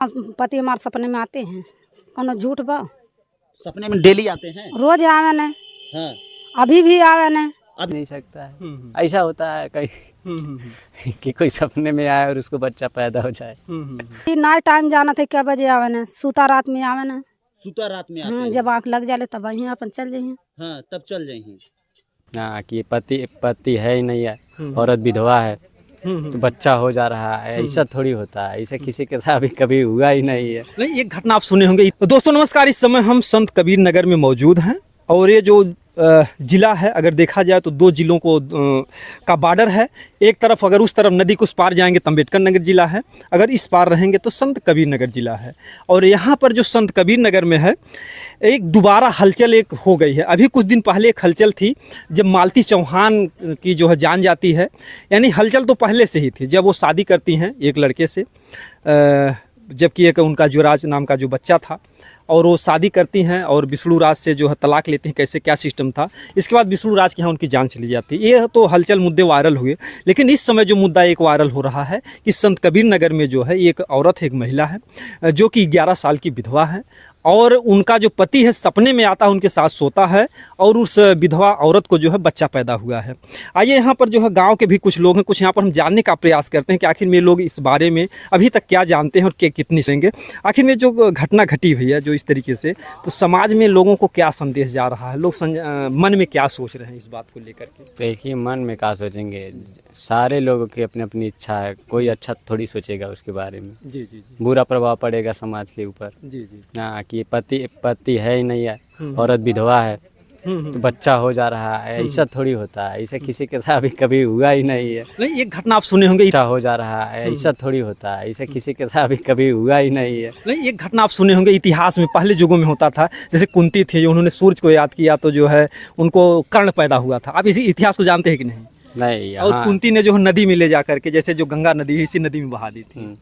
पति हमारे सपने में आते हैं, कोनो झूठ बा। सपने में डेली आते हैं? रोज आवे ने, हाँ। अभी भी आवे ने। अब नहीं सकता है। ऐसा होता है कहीं कि कोई सपने में आए और उसको बच्चा पैदा हो जाए। नाइट टाइम जाना था, क्या बजे आवे ने, सूता रात में आवे ने। सुता रात में आते हैं? जब आँख लग जाले तब वहीं अपन चल जाइए। हाँ, तब चल जाएंगे। हाँ कि पति है ही नहीं है, औरत विधवा है तो बच्चा हो जा रहा है। ऐसा थोड़ी होता है, ऐसा किसी के साथ अभी कभी हुआ ही नहीं है। नहीं, ये घटना आप सुने होंगे। दोस्तों नमस्कार, इस समय हम संत कबीर नगर में मौजूद हैं और ये जो जिला है, अगर देखा जाए तो दो जिलों को का बॉर्डर है। एक तरफ अगर उस तरफ नदी को उस पार जाएंगे तो अम्बेडकर नगर जिला है, अगर इस पार रहेंगे तो संत कबीर नगर जिला है। और यहाँ पर जो संत कबीर नगर में है, एक दोबारा हलचल एक हो गई है। अभी कुछ दिन पहले एक हलचल थी जब मालती चौहान की जो है जान जाती है, यानी हलचल तो पहले से ही थी जब वो शादी करती हैं एक लड़के से, जबकि एक उनका जुराज नाम का जो बच्चा था, और वो शादी करती हैं और विष्णु राज से जो है तलाक लेती हैं। कैसे क्या सिस्टम था, इसके बाद विष्णु राज के यहाँ उनकी जान चली जाती है। ये तो हलचल मुद्दे वायरल हुए, लेकिन इस समय जो मुद्दा एक वायरल हो रहा है कि संत कबीर नगर में जो है एक औरत है, एक महिला है जो कि 11 साल की विधवा है, और उनका जो पति है सपने में आता है, उनके साथ सोता है और उस विधवा औरत को जो है बच्चा पैदा हुआ है। आइए यहाँ पर जो है गांव के भी कुछ लोग हैं, कुछ यहाँ पर हम जानने का प्रयास करते हैं कि आखिर में लोग इस बारे में अभी तक क्या जानते हैं और क्या कितनी सहेंगे। आखिर में जो घटना घटी हुई है जो इस तरीके से, तो समाज में लोगों को क्या संदेश जा रहा है, लोग मन में क्या सोच रहे हैं इस बात को लेकर के। देखिए, मन में क्या सोचेंगे, सारे लोगों की अपनी अपनी इच्छा है, कोई अच्छा थोड़ी सोचेगा उसके बारे में। जी जी जी, बुरा प्रभाव पड़ेगा समाज के ऊपर। जी जी, हाँ कि पति है ही नहीं है, औरत विधवा है तो बच्चा हो जा रहा है। ऐसा थोड़ी होता है, ऐसा किसी के साथ अभी कभी हुआ ही नहीं है। नहीं, ये घटना आप सुने होंगे। बच्चा हो जा रहा है, ऐसा थोड़ी होता है, ऐसा किसी के साथ अभी कभी हुआ ही नहीं है। नहीं, ये घटना आप सुने होंगे। इतिहास में पहले युगों में होता था, जैसे कुंती थी, उन्होंने सूर्य को याद किया तो जो है उनको कर्ण पैदा हुआ था। आप इसी इतिहास को जानते हैं कि नहीं? नहीं। और कुंती ने जो है नदी में ले जा करके, जैसे जो गंगा नदी है, इसी नदी में बहा दी थी।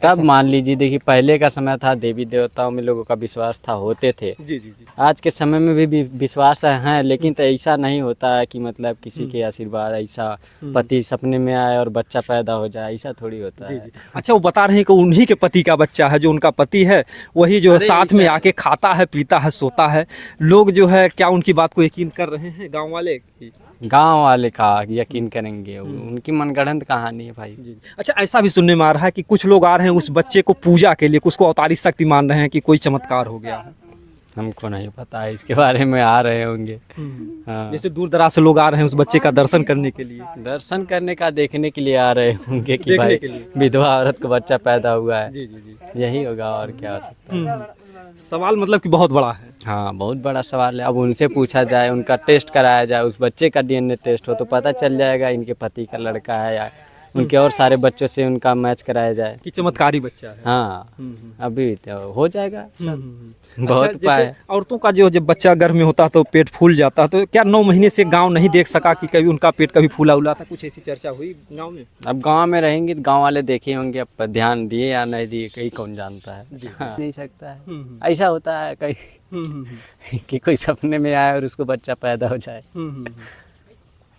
तब मान लीजिए, देखिए पहले का समय था, देवी देवताओं में लोगों का विश्वास था, होते थे। जी जी जी। आज के समय में भी विश्वास है, लेकिन तो ऐसा नहीं होता है कि मतलब किसी के आशीर्वाद ऐसा पति सपने में आए और बच्चा पैदा हो जाए, ऐसा थोड़ी होता है। अच्छा, वो बता रहे हैं कि उन्हीं के पति का बच्चा है, जो उनका पति है वही जो है साथ में आके खाता है, पीता है, सोता है। लोग जो है क्या उनकी बात को यकीन कर रहे हैं? गाँव वाले गांव वाले का यकीन करेंगे, उनकी मनगढ़ंत कहानी है भाई। जी। अच्छा, ऐसा भी सुनने में आ रहा है कि कुछ लोग आ रहे हैं उस बच्चे को पूजा के लिए, उसको अवतारी शक्ति मान रहे हैं कि कोई चमत्कार हो गया है। हमको नहीं पता है इसके बारे में, आ रहे होंगे। हाँ। जैसे दूर दराज से लोग आ रहे हैं उस बच्चे का दर्शन करने के लिए। दर्शन करने का, देखने के लिए आ रहे होंगे कि भाई विधवा औरत को बच्चा पैदा हुआ है। जी जी जी, यही होगा और क्या हो सकता है। सवाल मतलब कि बहुत बड़ा है। हाँ, बहुत बड़ा सवाल है। अब उनसे पूछा जाए, उनका टेस्ट कराया जाए, उस बच्चे का डीएनए टेस्ट हो तो पता चल जाएगा इनके पति का लड़का है या उनके और सारे बच्चों से उनका मैच कराया जाए कि चमत्कारी बच्चा है। हाँ, अभी तो हो जाएगा सब। बहुत अच्छा, जैसे औरतों का जो जब बच्चा गर्भ में होता है तो पेट फूल जाता है, तो क्या 9 महीने से गांव नहीं देख सका कि कभी उनका पेट कभी फूला उला था? कुछ ऐसी चर्चा हुई गांव में? अब गांव में रहेंगे तो गांव वाले देखे होंगे, अब ध्यान दिए या नहीं दिए कहीं कौन जानता है। हाँ, नहीं सकता है। ऐसा होता है कहीं कि कोई सपने में आए और उसको बच्चा पैदा हो जाए,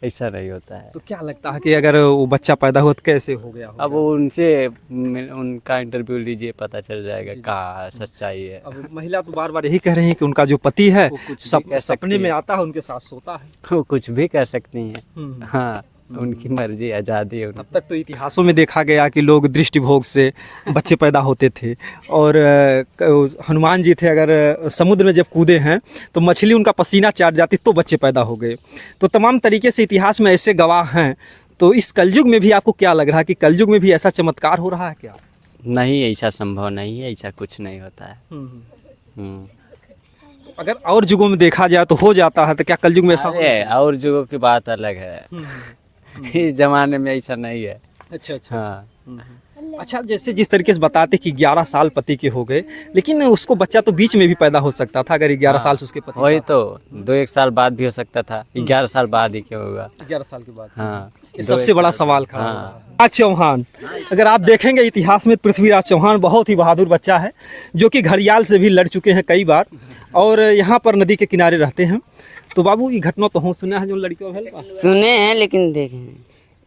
ऐसा नहीं होता है। तो क्या लगता है कि अगर वो बच्चा पैदा हुआ तो कैसे हो गया होगा? अब उनसे उनका इंटरव्यू लीजिए, पता चल जाएगा क्या सच्चाई है। अब महिला तो बार बार यही कह रही है कि उनका जो पति है सपने में आता है, उनके साथ सोता है। वो कुछ भी कर सकती हैं। हाँ, उनकी मर्जी, आज़ादी है। तब तक तो इतिहासों में देखा गया कि लोग दृष्टिभोग से बच्चे पैदा होते थे, और हनुमान जी थे, अगर समुद्र में जब कूदे हैं तो मछली उनका पसीना चाट जाती तो बच्चे पैदा हो गए। तो तमाम तरीके से इतिहास में ऐसे गवाह हैं। तो इस कलयुग में भी आपको क्या लग रहा है कि कलयुग में भी ऐसा चमत्कार हो रहा है क्या? नहीं, ऐसा संभव नहीं है, ऐसा कुछ नहीं होता है। अगर और युगों में देखा जाए तो हो जाता है, तो क्या कलयुग में ऐसा? और युगों की बात अलग है, इस जमाने में ऐसा नहीं है। अच्छा अच्छा। हाँ। अच्छा, जैसे जिस तरीके से बताते कि 11 साल पति के हो गए, लेकिन उसको बच्चा तो बीच में भी पैदा हो सकता था अगर 11 साल से उसके पति। वही तो 2-1 साल बाद भी हो सकता था, 11 साल बाद ही क्या होगा? 11 साल के बाद। हाँ, ये सबसे बड़ा सवाल खड़ा है। पृथ्वीराज चौहान, अगर आप देखेंगे इतिहास में, पृथ्वीराज चौहान बहुत ही बहादुर बच्चा है जो कि घड़ियाल से भी लड़ चुके हैं कई बार, और यहाँ पर नदी के किनारे रहते हैं। तो बाबू, ये घटना तो हो सुना है जो लड़कियों सुने हैं लेकिन देखे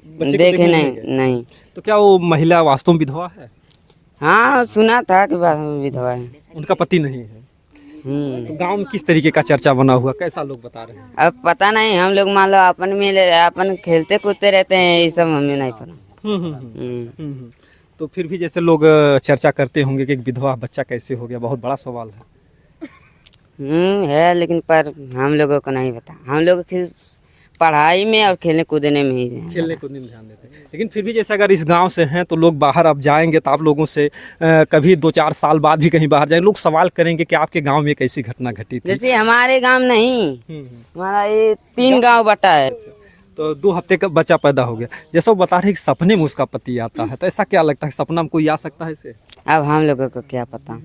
बच्चे को देखे देखने नहीं। तो क्या वो महिला वास्तव में विधवा है? हाँ सुना था कि विधवा है। उनका पति नहीं है। हम्म। तो गांव में किस तरीके का चर्चा बना हुआ, कैसा लोग बता रहे हैं? अब पता नहीं, हम लोग मान लो अपन खेलते कूदते रहते हैं, ये सब हमें नहीं पता। हम्म। तो फिर भी जैसे लोग चर्चा करते होंगे कि एक विधवा बच्चा कैसे हो गया, बहुत बड़ा सवाल है। है, लेकिन पर हम लोगों को नहीं पता। हम लोग पढ़ाई में और खेलने कूदने में ही हैं। खेलने कूदने में ध्यान देते हैं। लेकिन फिर भी जैसे अगर इस गांव से हैं तो लोग बाहर अब जाएंगे तो आप लोगों से कभी 2-4 साल बाद भी कहीं बाहर जाएंगे, लोग सवाल करेंगे कि आपके गांव में कैसी घटना घटी थी। जैसे हमारे गांव नहीं, हमारा ये 3 गांव बटा है। तो 2 हफ्ते का बच्चा पैदा हो गया, जैसा वो बता रहे हैं कि सपने में उसका पति आता है, तो ऐसा क्या लगता है सपना में कोई आ सकता है इसे? अब हम लोगों को क्या पता।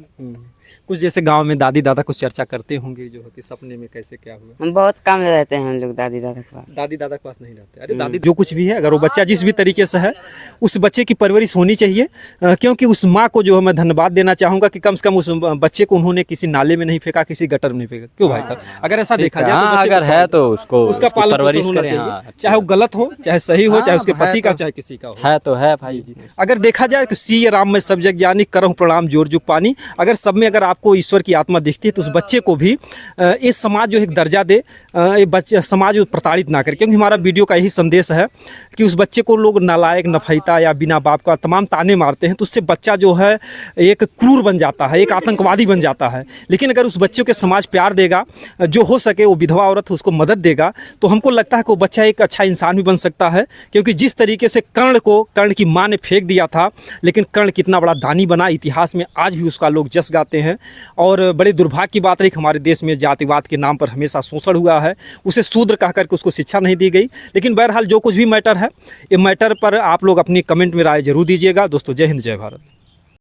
कुछ जैसे गांव में दादी दादा कुछ चर्चा करते होंगे जो कि सपने में कैसे क्या हुआ। हम बहुत कम रहते हैं हम लोग दादी दादा के पास। दादी दादा के पास नहीं रहते। अरे दादी जो कुछ भी है, अगर वो बच्चा जिस भी तरीके से है उस बच्चे की परवरिश होनी चाहिए, क्योंकि उस माँ को जो है मैं धन्यवाद देना चाहूँगा कि कम से कम उस बच्चे को उन्होंने किसी नाले में नहीं फेंका, किसी गटर में नहीं फेंका। क्यों भाई साहब, अगर ऐसा देखा जाए तो अगर है तो उसको उसका पालन परवरिश होना करें। चाहिए, चाहे वो गलत हो, चाहे सही हो, चाहे उसके पति का, चाहे किसी का हो। है तो है भाई। अगर देखा जाए तो सी राम में सब जग जानी, करहु प्रणाम जोर जुग पानी, अगर सब में अगर आपको ईश्वर की आत्मा दिखती है तो उस बच्चे को भी ये समाज जो एक दर्जा दे, ये बच्चे समाज प्रताड़ित ना करे। क्योंकि हमारा वीडियो का यही संदेश है कि उस बच्चे को लोग नालायक, नफैता या बिना बाप का तमाम ताने मारते हैं, तो उससे बच्चा जो है एक क्रूर बन जाता है, एक आतंकवादी बन जाता है। लेकिन अगर उस बच्चे के समाज प्यार देगा, जो हो सके वो विधवा औरत उसको मदद देगा, तो हमको लगता है कि वो बच्चा एक अच्छा इंसान भी बन सकता है। क्योंकि जिस तरीके से कर्ण की माँ ने फेंक दिया था, लेकिन कर्ण कितना बड़ा दानी बना, इतिहास में आज भी उसका लोग जस गाते हैं। और बड़े दुर्भाग्य की बात है कि हमारे देश में जातिवाद के नाम पर हमेशा शोषण हुआ है, उसे शूद्र कह करके उसको शिक्षा नहीं दी गई। लेकिन बहरहाल जो कुछ भी मैटर है, ये मैटर पर आप लोग अपनी कमेंट में राय जरूर दीजिएगा। दोस्तों जय हिंद, जय भारत।